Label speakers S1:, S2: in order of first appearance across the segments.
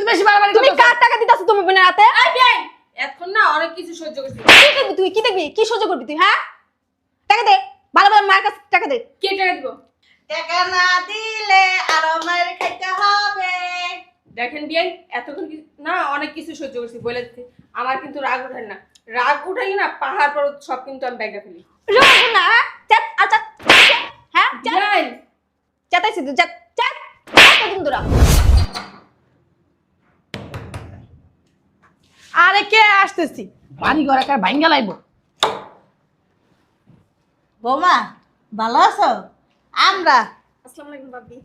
S1: বেশি বাড়াবাড়ি
S2: তুমি কার টাকা দিতেছ তুমি বোনের হাতে?
S3: এই বেন এখন না অনেক কিছু সহ্য করছি।
S2: কি দেখবি তুই? কি দেখবি? কি সহ্য করবি তুই? হ্যাঁ, টাকা দে, ভালো ভালো মার কাছে টাকা দে।
S3: কে টাকা দিব?
S4: টাকা না দিলে আরো মার খাইতে হবে।
S3: দেখেন বিয়াই এতক্ষণ না অনেক কিছু সহ্য করছি বলে দিচ্ছি। আমার কিন্তু রাগ ওঠে না, রাগ উঠাই না পাহাড় পর্বত সব কিন্তু আমি ব্যাগা ফেলি।
S2: রাগ না, চাট আচ্ছা, হ্যাঁ
S3: যাই
S2: চাটাইছি তুই, চাট চাট কতদিন ধরে?
S1: আরে কে আসতেছি, বাড়ি ঘর একা ভাঙ্গা লাইব।
S4: বৌমা ভালো আছো? আমরা
S3: আসসালামু আলাইকুম ভাবি।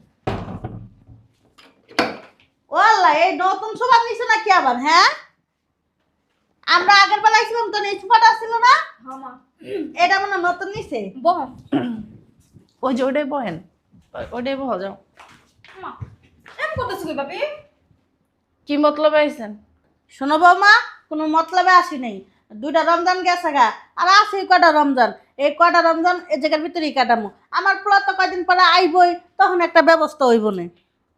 S4: ওয়াল্লাহ এই নতুন সোফা নিছো নাকি আবার? হ্যাঁ, আমরা আগের বেলা ছিলাম তো, এই সোফাটা ছিল না?
S3: হ্যাঁ মা।
S4: এটা মনে হয় নতুন নিছে।
S3: বহ
S1: ওই যে ওটাই বহেন, ওটাই বহ যাও।
S3: মা এম করতেছ কি ভাবি?
S1: কি মতলব আইছেন?
S4: শোনো বৌমা, কোনো মতলবে আসি নাই। 2টা রমজান গেছে গা, আর আছে কয়টা রমজান। এই কয়টা রমজান এই জায়গার ভিতরেই কাটামো। আমার পোলা তো কয়দিন পরে আইবই, তখন একটা ব্যবস্থা হইব না।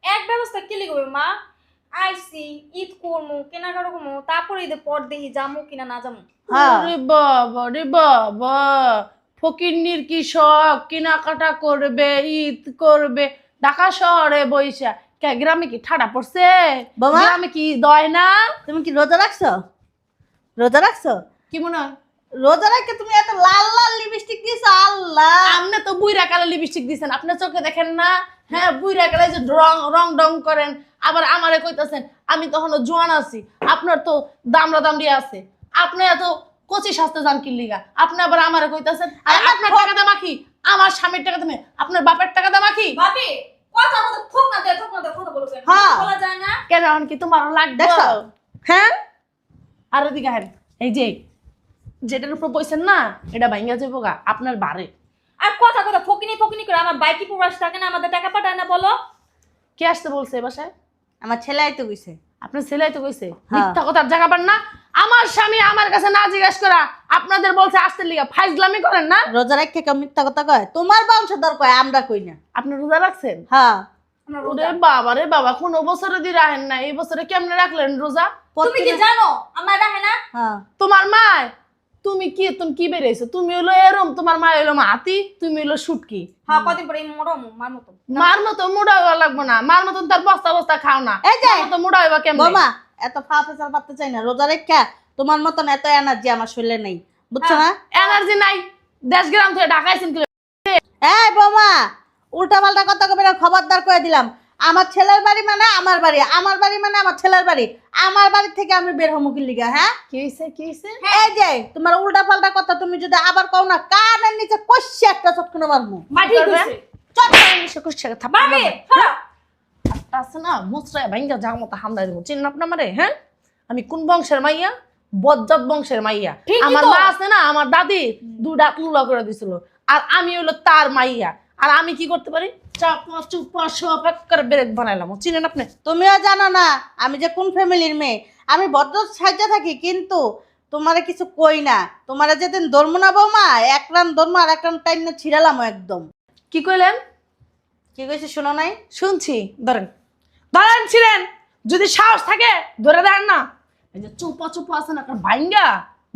S3: এক ব্যবস্থা কি লিখবে মা? আইসি ঈদ করমু কেনাকাটা করমু তারপরে ঈদের পর দেখি যামু কিনা না যামু।
S4: হ্যাঁ
S1: রে বাবা রে বাবা, ফকিন্নির কি শখ, কেনাকাটা করবে, ঈদ করবে, ঢাকা শহরে বইসা। কে গ্রামে কি ঠাডা পড়ছে?
S4: বাবা?
S1: গ্রামে কি দয় না?
S4: তুমি কি রোজা রাখছো? রোজা রাখছো?
S1: কি মনে হয়
S4: রোজা রাখতে তুমি এত লাল লাল লিপস্টিক দিছো? আল্লাহ,
S1: আপনি তো বুইরা কালে লিপস্টিক দিছেন, আপনার চোখে দেখেন না? হ্যাঁ, বুইরা কালে যে রং রং ডং করেন, আবার আমারে কইতাছেন আমি তখনও জোয়ান আছি। আপনার তো দামড়া দামড়ি আছে, আপনি এত কচি সাজতে যান কি লিগা? আপনি আবার আমারে কইতাছেন আর আপনার টাকা দাম কি আমার স্বামীর টাকা দামে আপনার বাপের টাকা দাম কি?
S3: ভাবি কথা কথা থোক না দে কথা বলছেন
S4: হ্যাঁ।
S3: বলা যায় না।
S1: কেন এখন কি তোমার লাগবে?
S4: দেখছো?
S1: হ্যাঁ, আর এদিকে হেন, এই যে যেটার উপর বইছেন না এটা ভাঙ্গা যাবো গা আপনার বাড়ি।
S3: আর কথা কথা ফকিনি ফকিনি করে আমার বাইকি প্রবাস থাকে না, আমাদের টাকা পাঠায় না বলো।
S1: কে আসতে বলছে এ বাসায়?
S4: আমার ছেলে আইতে কইছে।
S1: আপনার ছেলে তো কইছে
S4: হ্যাঁ।
S1: মিথ্যা কথার জায়গা পান না। আমার স্বামী আমার কাছে না জিজ্ঞাসা করা আপনাদের বলছে আসতে লিগা, ফাইজলামি করেন না?
S4: রোজা রাখতে কেউ মিথ্যা কথা কয়? তোমার বংশধর কয়, আমরা কই না।
S1: আপনি রোজা রাখছেন?
S4: হ্যাঁ,
S3: আমার
S1: ওরে বাবা রে বাবা, কোন বছরে দিয়ে রাখেন না, এই বছরে কেমনে রাখলেন রোজা?
S3: তুমি কি জানো আমার রাখে না?
S4: হ্যাঁ।
S1: তোমার মা, তুমি কি বেরিয়েছো? তুমি হলো এরম, তোমার মা হলো মাতি, তুমি হলো শুটকি।
S3: হ্যাঁ কদিন পরে মোড়ো মার মতো।
S1: মার মতো মুড়া হওয়া লাগবো না, মার মতন তার বস্তা বস্তা খাও না।
S4: এই যে,
S1: মার মতো মুড়া হইবা কেমনে?
S4: বৌমা এত ফা ফেসাল পাততে চাই না। রোজা রেখা তোমার মতন এত এনার্জি আমার শরীরে নেই, বুঝছো না?
S1: এনার্জি নাই, দেশ গ্রাম থেকে ঢাকাইছেন কি?
S4: এই বৌমা, উল্টা পাল্টা কথা কবে না, খবরদার করে দিলাম। আমার ছেলের বাড়ি মানে আমার বাড়ি, আমার বাড়ি মানে আমার ছেলের বাড়ি। আমার বাড়ি থেকে আমি বের হবো কি লিগা? হ্যাঁ,
S1: কি হইছে কি হইছে?
S4: এই যে তোমার উল্টা পাল্টা কথা তুমি যদি আবার কও না, কানের নিচে কষে একটা চটকনে মারবো।
S3: মা ঠিক হইছে। ভাবি হ্যাঁ
S1: আছে না মুচড়ায় ভাঙ্গা যার মতো হামদাই দেবো। চিনেন আপনি আমারে? হ্যাঁ, আমি কোন বংশের মাইয়া? বজ্জাত বংশের মাইয়া।
S3: ঠিকই
S1: আমার
S3: তো।
S1: মা আছে না, আমার দাদি 2 দাঁত লুলা করে দিছিল, আর আমি হলো তার মাইয়া। আর আমি কি করতে পারি? চাপা চুপা সব এক করে ব্রেক বানাইলাম। চিনেন আপনি?
S4: তুমিও জানো না আমি যে কোন ফ্যামিলির মেয়ে। আমি ভদ্র সাহায্য থাকি, কিন্তু তোমারে কিছু কই না। তোমারে যেদিন ধর্ম না বৌমা, এক রান ধর্ম আর এক রান টাইম ছিড়ালাম একদম।
S1: কি কইলেন?
S4: কি কইছে শোনো নাই?
S1: শুনছি। ধরেন ধরেন ছিলেন, যদি সাহস থাকে ধরে দেন না। এই যে চুপা চুপা আছে না, একটা ভাঙ্গা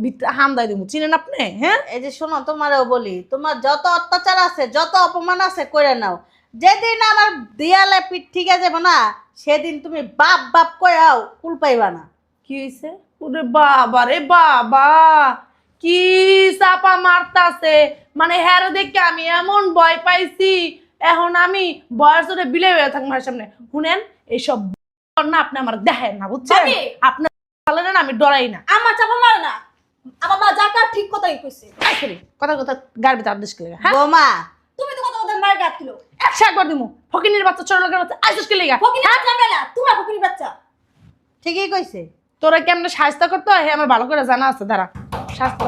S1: ভিতরে হামদাই দেবো। চিনেন আপনি? হ্যাঁ,
S4: এই যে শোনো, তোমারও বলি, তোমার যত অত্যাচার আছে, যত অপমান আছে করে নাও। যেদিন আমার দেয়ালে পিঠ ঠিক আছে না, সেদিন তুমি বাপ বাপ কয়াও কুল পাইবা না।
S1: কি হইছে? ওরে বাবা রে বাবা, কি চাপা মারতাছে! মানে হ্যাঁ দেখে আমি এমন ভয় পাইছি, এখন আমি বয়স ধরে বিলে হয়ে থাকবো আমার সামনে। শুনেন, এইসব না আপনি আমার দেখেন না, বুঝছেন?
S3: ভাবি।
S1: আপনার না আমি ডরাই না।
S3: আমার চাপা মারে না, আমার মা যাকা ঠিক কথাই কইছে।
S1: আসলে কথা কথা গার ভিতরে আদেশ করে। হ্যাঁ,
S4: বৌমা
S3: তুমি তো কথা কথা মার গাত দিলো।
S1: 100 একবার দিমু। ফকিনের বাচ্চা, ছোট লোকের বাচ্চা, আইসুস কি লেগা?
S3: ফকিনি বাচ্চা আমরা না, তোমরা ফকিনি বাচ্চা।
S4: ঠিকই কইছে।
S1: তোরা কেমনে সাহায্য করতে হয় আমার ভালো করে জানা আছে। দাঁড়া, স্বাস্থ্য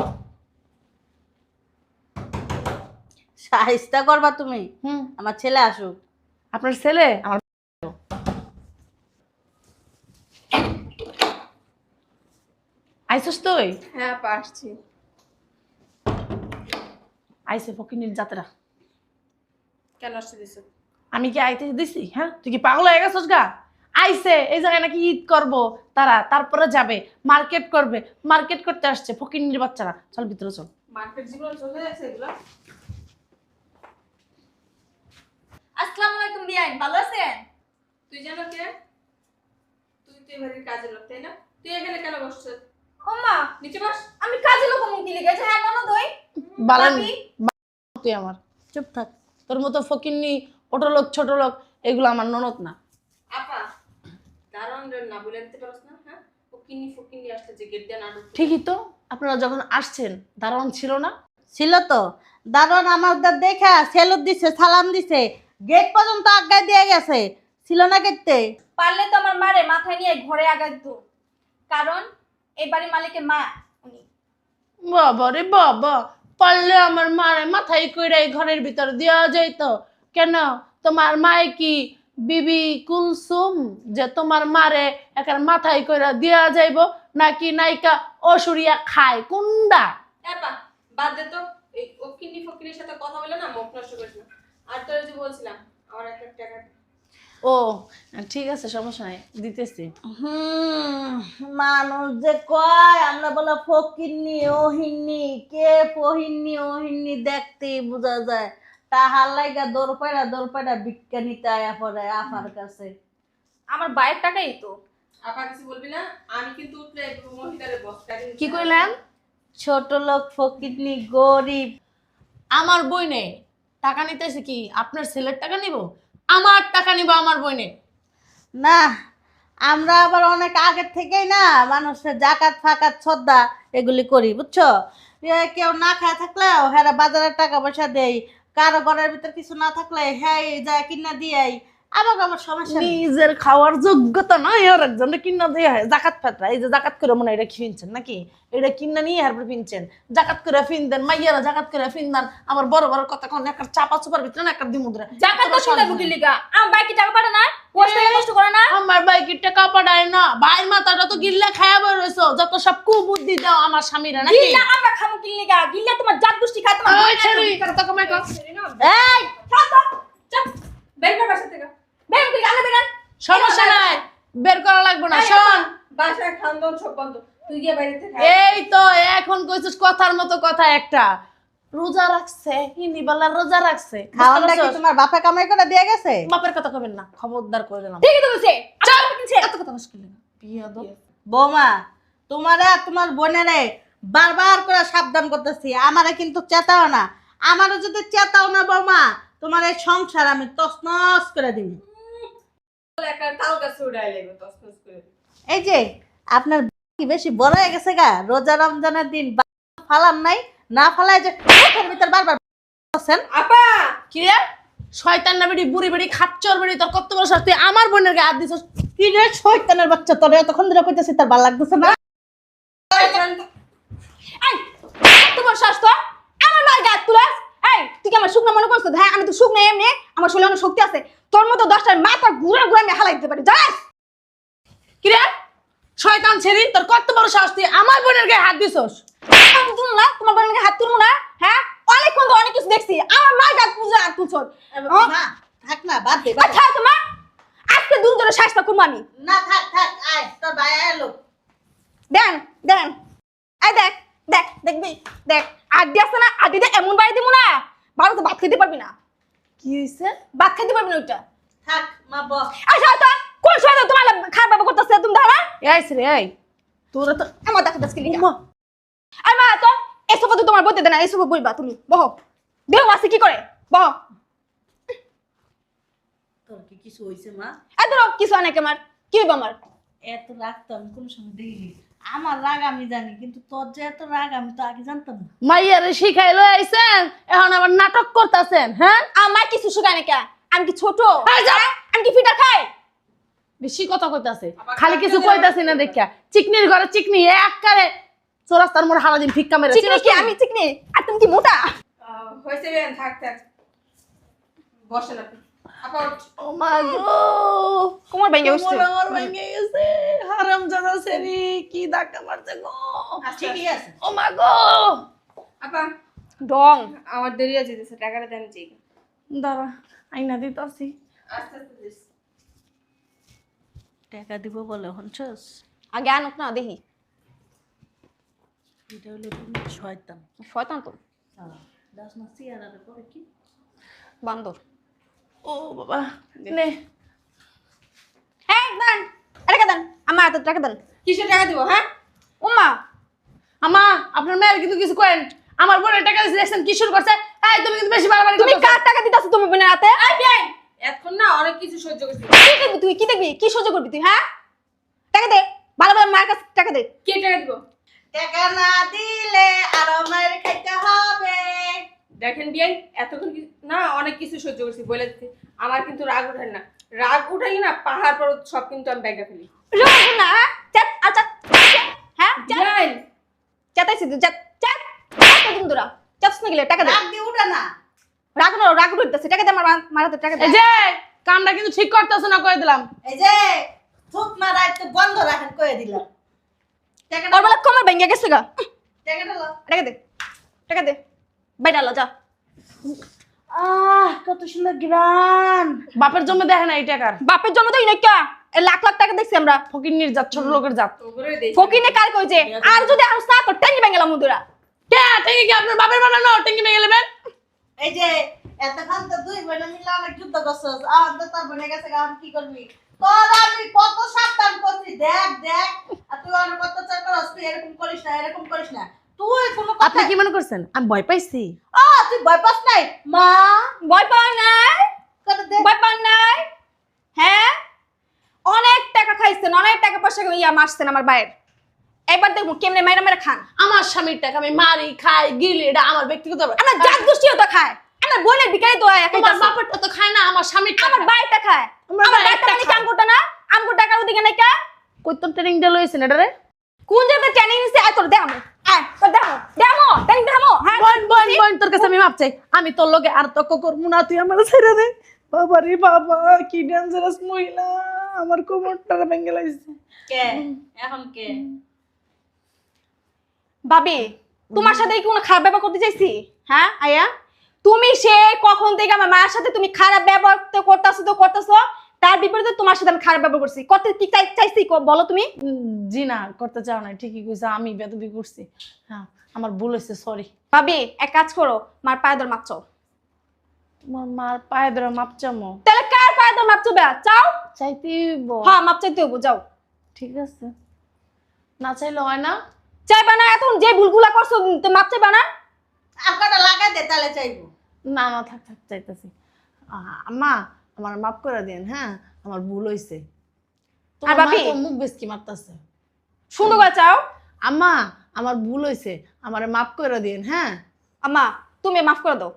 S4: সাহিস্তা করবা তুমি?
S1: হুম,
S4: আমার ছেলে আসুক।
S1: আপনার ছেলে আমার আইসুস তুই?
S3: হ্যাঁ পারছি।
S1: আইসে ফকিনের যাত্রা।
S3: কেন আসতে দিছো?
S1: আমি কি আইতে দিছি? হ্যাঁ, তুই কি পাগল হয়ে গেছিস গা? আইছে এই জায়গায় নাকি ঈদ করব তারা, তারপরে যাবে মার্কেট করবে, মার্কেট করতে আসছে ফকিন্নির বাচ্চারা। চল ভিতরে চল।
S3: মার্কেট জীবন চলে যাচ্ছে এগুলো।
S2: আসসালামু আলাইকুম বিয়ান, ভালো আছেন?
S3: তুই জানো কে? তুই তো এবারে কাজের লোক তাই না? তুই এখানে কেন বসছিস?
S2: ওমা,
S3: নিচে বস।
S2: আমি কাজে লোক মুক্তি লিখেছি। হ্যাঁ ননদ ওই
S1: বালানি তুই আমার চুপ থাক। তোর মতো ফকিন্নি ছোট লোক ছোট লোক এগুলো আমার ননদ না।
S3: আপা দারুণ রে না বলে দিতে পারছ না? হ্যাঁ ও কিন্নি ফকিন্নি আসছে যে গেট দিয়ে নাটক।
S1: ঠিকই তো, আপনারা যখন আসছেন দারোয়ান ছিল না?
S4: ছিল তো, দারোয়ান আমাদের দেখা সেলুট দিছে, সালাম দিছে, গেট পর্যন্ত আজ্ঞা দিয়ে গেছে। ছিল না গেটতে?
S2: পারলে তো আমার মারে মাথায় নিয়ে ঘরে আগাই দিত, কারণ এই বাড়ির মালিকের মা উনি।
S1: বাবা রে বাবা, পারলে আমার মারে মাথায় কইরা ঘরের ভিতর দেওয়া যাইত কেন? তোমার মায়ে কি বিবি কুলসুম যে তোমার মারে একার মাথায় কইরা দেওয়া যাইব, নাকি নায়িকা অসুরিয়া খায় কোনটা?
S3: আপা বাদ দে তো, এই ও কিন্নি ফকিন্নির সাথে কথা বলে না মুখ নষ্ট করিস না। আর তোর যে বলছিলাম আমার একটা টাকা।
S1: ও ঠিক আছে, সমস্যা নাই, দিতেছি।
S4: মানুষ যে কয় আমরা বলে ফকিন্নি ওহিন্নি, কে ফহিন্নি ওহিন্নি দেখতেই বোঝা যায়। তাহার লাইগা দৌড় পায়রা বিজ্ঞানীতে আয়া পড়ে আপার কাছে।
S2: আমার বাইরের টাকাই তো।
S3: আপা কিছু বলবি না, আমি কিন্তু উঠলে মহিলারে বস
S1: কি কইলেন?
S4: ছোট লোক ফকিন্নি গরিব।
S1: আমার বইনে টাকা নিতেছে কি আপনার ছেলের টাকা নিব? আমার টাকা নিব আমার বইনে।
S4: না, আমরা আবার অনেক আগের থেকেই না মানুষের জাকাত ফাকাত শ্রদ্ধা এগুলি করি, বুঝছো? কেউ না খায় থাকলেও হ্যাঁ বাজারের টাকা পয়সা দেই, কারো ঘরের ভিতর কিছু না থাকলে হ্যাঁ যা কিনা দিয়াই। আমার সমস্যা নেই।
S1: নিজের খাওয়ার যোগ্যতা নয় আর একজনে কিনা দিয়ে হয় জাকাত ফাতরা। এই যে জাকাত করে মনে হয় এটা কিনছেন নাকি? এটা কিনা নিয়ে হারপর কিনছেন, জাকাত করে ফিন দেন, মাইয়ারা জাকাত করে ফিন দেন। আমার বড় বড় কথা কোন একটা চাপা চুপার ভিতরে না একটা দিমুদ্রা
S2: জাকাত তো শুনতে মুক্তি লিখা। আমার বাইকে টাকা পাঠায় না, কষ্ট করে নষ্ট করে না।
S1: আমার ভাই কি টাকা পাঠায় না? ভাইয়ের মাথাটা তো গিল্লা খায়া বই রইছো, যত সব কুবুদ্ধি দাও আমার স্বামীরা নাকি?
S2: গিল্লা আমরা খামু কি লিখা? গিল্লা তোমার জাত গোষ্ঠী খায়, তোমার
S1: ওই ছেড়ি কথা কমাই কর।
S4: এই
S2: খাও তো।
S3: চাপ বের কর বাসা থেকে।
S2: বের করে আলে বেরান।
S1: সমস্যা নাই, বের করা লাগবে না। শোন,
S3: বাসায় খান্দন সব বন্ধ, তুই গিয়ে বাইরে থেকে
S1: এই তো এখন কইছিস কথার মতো কথা একটা। রোজা রাখছে, হিন্দিবালার রোজা রাখছে।
S4: খাওয়ানটা কি তোমার বাপে কামাই করে দিয়ে গেছে?
S1: বাপের কথা কবেন না, খবরদার করে দিলাম।
S2: ঠিকই তো বলছে। চল কিনছে।
S1: এত কথা মুশকিল না বিয়াদব।
S4: বৌমা, তোমারে আর তোমার বোনেরে বারবার করে সাবধান করতেছি, আমারে কিন্তু চেতাও না। আমারও যদি চেতাও না বৌমা, তোমার এই সংসার আমি তছনছ করে দিই।
S3: একটা তাল গাছে উড়াই লাগবে তসনস করে।
S4: এই যে আপনার কি বেশি বড় হয়ে গেছে গা? রোজা রমজানের দিন ফালান নাই, না ফালায় যে মুখের ভিতর বারবার বলছেন।
S3: আপা
S1: কি রে শয়তান না বেড়ি বুড়ি বেড়ি খাচ্চর বেড়ি, তোর কত বড় শাস্তি? আমার বোনের গায়ে হাত দিছস।
S4: কি রে শয়তানের বাচ্চা, তোরে এতক্ষণ ধরে কইতেছি তার ভালো লাগতেছে না?
S2: এই তোমার শাস্ত আমার মার গায়ে তুলাস। এই তুই কি আমার শুকনা মনে করছিস? হ্যাঁ আমি তো শুকনা এমনি, আমার শরীরে অনেক শক্তি আছে। তোর মতো 10টার মাথা ঘুরে ঘুরে আমি হালাই দিতে পারি, জানিস?
S1: কি রে শয়তান ছেড়ি, তোর কত বড় শাস্তি? আমার বোনের গায়ে হাত দিছস।
S2: আমি তুল না, তোমার বোনের গায়ে হাত তুলবো না? হ্যাঁ অনেকক্ষণ তো অনেক কিছু দেখছি, আমার মার গায়ে পূজা হাত তুলছস।
S4: না থাক না, বাদ দে বাদ দে।
S2: আচ্ছা তোমার আজকে দুজন ধরে শাস্তা করবো আমি।
S4: না থাক থাক, আয় তোর ভাই এলো।
S2: দেন দেন, এই দেখ দেখ দেখবি দেখ, আড্ডি আছে না, আড্ডিতে এমন বাড়ি দিব না ভালো তো ভাত খেতে পারবি না।
S1: কি হইছে?
S2: ভাত খেতে পারবি না ওইটা।
S4: থাক মা বস।
S2: আচ্ছা তো কোন সময় তো তোমার খারাপ ব্যবহার করতেছে তুমি ধারা?
S1: এই রে এই তোরা তো
S2: আমার দেখা যাচ্ছে কি
S1: উম্মা,
S2: আর মা তো এসব তো তোমার বলতে দেয় না, এসব বইবা তুমি বহ দেহ আছে কি করে বহ।
S4: তোর কি কিছু হইছে মা?
S2: এত কিছু অনেক আমার কি হইব আমার?
S4: এত রাগ তো আমি কোনো সময় দেখিনি। আমার রাগ আমি জানি, কিন্তু তোর যে এত রাগ আমি তো আগে জানতাম না।
S1: মাইয়ারে শিখাই লই আইছেন, এখন আবার নাটক করতেছেন। হ্যাঁ
S2: আমার কিছু শুকায় না কে? আমি কি ছোট?
S1: এই যা।
S2: হ্যাঁ? আমি কি ফিটা খাই?
S1: বেশি কথা কইতাছে, খালি কিছু কইতাছি না দেখা। চিকনির ঘরে চিকনি একবারে চোরাস্তার মোড় হারাদিন ভিক্ষা মেরে।
S2: চিকনি কি আমি চিকনি? আর তুমি কি মোটা?
S3: হয়েছে বেন থাক থাক বসেন আপনি। আপা ওঠ।
S1: ও মা গো,
S2: কোমর ভেঙে বসছে।
S1: কোমর আমার ভেঙে গেছে। হারামজাদা ছেড়ি কি ধাক্কা মারছে গো।
S4: ঠিকই আছে।
S1: ও মা গো,
S3: আপা
S2: ডং
S3: আমার দেরি আছে যেতেছে, টাকাটা দেন চাই।
S1: দাঁড়া আইনা দিতাছি।
S3: আস্তে আস্তে দিস।
S4: টাকা দিব বলে হনছস?
S2: আগে আনুক না দেখি।
S4: এটা হলো তুমি শয়তান।
S2: শয়তান তো
S4: দাস না সিয়ারারে পরে কি?
S2: বান্দর।
S1: ও বাবা নে
S2: হ্যাঁ দেন, টাকা দেন, আমার হাতে টাকা দেন।
S3: কিসের টাকা দিব হ্যাঁ?
S2: ওমা
S1: আমা আপনার মেয়ের কিন্তু কিছু করেন। আমার বোনের টাকা দিয়েছে দেখছেন কি শুরু করছে। এই তুমি কিন্তু বেশি বাড়াবাড়ি
S2: তুমি
S1: করতেছো।
S2: কার টাকা দিতেছ তুমি বোনের হাতে?
S3: এই বেন, এখন না অনেক কিছু সহ্য করছি।
S2: কি দেখবি তুই, কি দেখবি, কি সহ্য করবি তুই? হ্যাঁ টাকা দে, ভালো ভালো মায়ের কাছে টাকা দে।
S3: কে টাকা দিব?
S4: টাকা না দিলে আরো মার খাইতে হবে।
S3: দেখেন বিয়াই, এতক্ষণ না অনেক কিছু সহ্য করছি বলে দিচ্ছি। আমার কিন্তু রাগ উঠেন না। রাগ উঠাই না পাহাড় পর্বত সব কিন্তু আমি ব্যাগা ফেলি।
S2: রাগ না চাট আচ্ছা হ্যাঁ চাট
S3: বিয়াই,
S2: চাটাইছি তুই চাট চাট কতদিন ধরা চাটস না গেলে টাকা দে।
S4: রাগ দিয়ে উঠে না।
S2: রাগ উঠতেছে, টাকা দে, আমার মার হাতে টাকা দে।
S1: এই যে কামটা কিন্তু ঠিক করতেছ না কই দিলাম।
S4: এই যে থুক মারা একটু বন্ধ রাখেন কয়ে দিলাম। টাকাটা
S2: তোর বেলা কমর ভেঙে গেছে গা।
S4: টাকাটা লো।
S2: টাকা দে, টাকা দে, বাইরে আলো যা।
S4: কত সুন্দর গ্রান।
S1: বাপের জন্য দেখে না এই টাকার।
S2: বাপের জন্য তো ইনাকা লাখ লাখ টাকা দেখছি আমরা।
S1: ফকিন্নির জাত, ছোট লোকের জাত।
S3: ওগুলোই দেখি।
S2: ফকিনে কার কইছে আর যদি আর না তো টেঙ্গি ভেঙে গেলাম মুদুরা।
S1: কে টেঙ্গি কি আপনার বাপের বানানো টেঙ্গি ভেঙে নেবেন?
S4: এই যে এতক্ষণ তো দুই বোনে মিলে অনেক যুদ্ধ করছস। আর তো তোর বোনে গেছে এখন কি করবি? তোর আমি কত সাবধান করছি দেখ দেখ। আর তুই অনেক কত চার করস, তুই এরকম করিস না, এরকম করিস না। তুই কোনো কথা
S1: আপনি কি মনে করছেন আমি ভয় পাইছি?
S4: তুই ভয় পাস নাই? মা
S2: ভয় পাওয়া নাই,
S4: করে দে।
S2: ভয় পাওয়া নাই। হ্যাঁ অনেক টাকা খাইছেন, অনেক টাকা পয়সা ইয়া মারছেন আমার বাইরের। এবার দেখুন কেমনে মেরা মেরা খান।
S1: আমার স্বামীর টাকা আমি মারি খাই গিলি, এটা আমার ব্যক্তিগত ব্যাপার।
S2: আমার জাত গোষ্ঠীও তো খায়, আমার বোনের বিকারি তো হয়
S1: তোমার বাপেরটা তো খায় না, আমার স্বামীর
S2: আমার বাইরটা খায়।
S1: আমার
S2: আমার
S1: বাইরটা
S2: বাইরটা মানে
S1: খায়।
S2: কাম করতে না, আমগো টাকার ওদিকে নাই কা।
S1: কইতন ট্রেনিং দিল হইছেন এটারে।
S2: কোন জায়গায় ট্রেনিং নিছে আয় তোর দেখামো, আয় তোর দেখামো দেখামো ট্রেনিং দেখামো। হ্যাঁ
S1: বোন বোন বোন তোর কাছে আমি মাপ চাই। আমি তোর লগে আর তর্ক করবো না, তুই আমার ছেড়ে দে। বাবা রে বাবা কি ডেঞ্জারাস মহিলা, আমার কোমরটা ভেঙে লাইছে।
S4: কে এখন কে?
S2: ভাবি তোমার সাথে কি কোনো খারাপ ব্যবহার করতে চাইছি? হ্যাঁ আয়া তুমি সে কখন থেকে আমার মায়ের সাথে তুমি খারাপ ব্যবহার তো করতেছো, তার বিপরীতে তোমার সাথে আমি খারাপ ব্যবহার করছি। করতে কি চাইছি বলো তুমি?
S1: জি না করতে চাও না, ঠিকই কইছো, আমি বেদবি করছি। হ্যাঁ আমার ভুল হয়েছে, সরি।
S2: ভাবি এক কাজ করো, মার পায়ে ধরে মাপ চাও।
S1: তোমার মার পায়ে ধরে মাপ চামো?
S2: তাহলে কার পায়ে ধরে মাপ চাবে? চাও।
S1: চাইতেই
S2: হ্যাঁ মাপ চাইতে হবো, যাও।
S1: ঠিক আছে, না চাইলে হয় না।
S2: চাইবা না? এখন যে ভুলগুলা করছো তো মাপ চাইবা না?
S4: আপনারা লাগাই দে তাহলে চাইবো।
S1: না না থাক থাক চাইতেছি। আম্মা আমার মাফ করে দেন, হ্যাঁ আমার ভুল হয়েছে। তোমার মা
S2: ভাবি?
S1: তো মুখ বেশকি মারতাছে।
S2: সুন্দর করে চাও।
S1: আম্মা আমার ভুল হয়েছে, আমারে মাফ করে দিন। হ্যাঁ
S2: আম্মা তুমি মাফ করে দাও।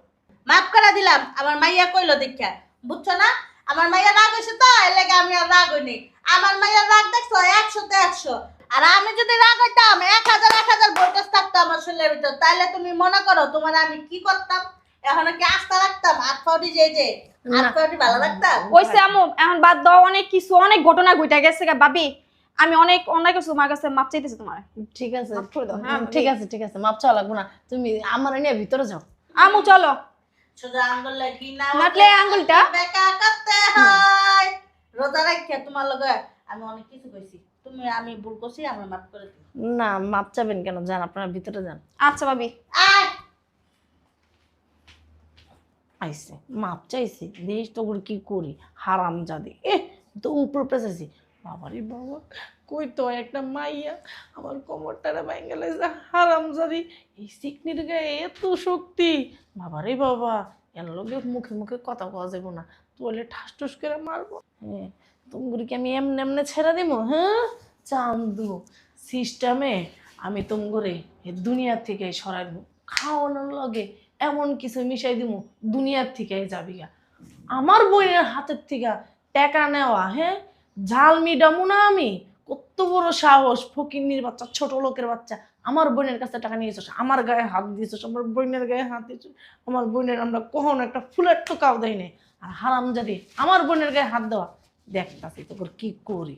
S4: মাফ করে দিলাম। আমার মাইয়া কইলো দেখা, বুঝছো না? আমার মাইয়া রাগ হয়েছে তো এর লেগে আমি আর রাগ হইনি। আমার মাইয়া রাগ দেখছো 100-তে 100। আর আমি যদি রাগ হইতাম 1000 ভোল্টেজ থাকতো আমার শরীরের ভিতর, তাইলে তুমি মনে করো তোমার আমি কি করতাম? এখন কি আস্থা রাখতাম? হাত পাউটি যে হাত পাউটি ভালো রাখতাম?
S2: ওইসে আম্মু এখন বাদ দাও, অনেক কিছু অনেক ঘটনা ঘটে গেছে গা ভাবি। আমি অনেক অন্যায় কিছু তোমার কাছে মাপ চাইতেছি তোমার।
S1: ঠিক আছে,
S2: মাফ করে দাও, হ্যাঁ,
S1: ঠিক আছে ঠিক আছে, মাপ চাওয়া লাগবো না। তুমি আমার নিয়ে ভিতরে যাও।
S2: আম্মু চলো।
S4: সোজা আঙ্গুল লাগি না
S2: নাটলে আঙ্গুলটা
S4: বেকা করতে হয়। রোজা রাখিয়া তোমার লগে আমি অনেক কিছু কইছি, আমি ভুল করছি, আমার মাফ করে দিও।
S1: না মাপ চাবেন কেন, যান আপনারা ভিতরে যান।
S2: আচ্ছা ভাবি।
S4: আয়
S1: আইসে মাপ চাইছি, দেশ তো করে কি করি, হারাম জাদি তো উপর পেঁচেছি। বাবারে বাবা কই তো একটা মাইয়া আমার কোমরটারে ভেঙে লাইছে, হারাম জাদি। এই চিকনির গায়ে এত শক্তি, বাবারে বাবা এর লগে মুখে মুখে কথা কওয়া যাবো না, তোলে ঠাস ঠুস করে মারবো। হ্যাঁ তুমি কি আমি এমনি এমনি ছেড়ে দিব? হ্যাঁ চান্দু সিস্টেমে আমি তুমগরে এই দুনিয়ার থেকে সরাই দেবো, খাওয়ানোর লগে এমন কিছু মিশাই দিব দুনিয়ার থেকে যাবি গা। আমার বোনের হাতের থেকে টাকা নেওয়া, হ্যাঁ ঝাল মিডামু না আমি? কত বড় সাহস, ফকিন্নির বাচ্চা, ছোট লোকের বাচ্চা, আমার বোনের কাছে টাকা নিয়েছিস, আমার গায়ে হাত দিয়েছিস, আমার বোনের গায়ে হাত দিয়েছিস। আমার বোনের আমরা কখনো একটা ফুলের টোকাও দেয় নাই। আর হারাম জাদি আমার বোনের গায়ে হাত দেওয়া, দেখতাছি তোর কি করি।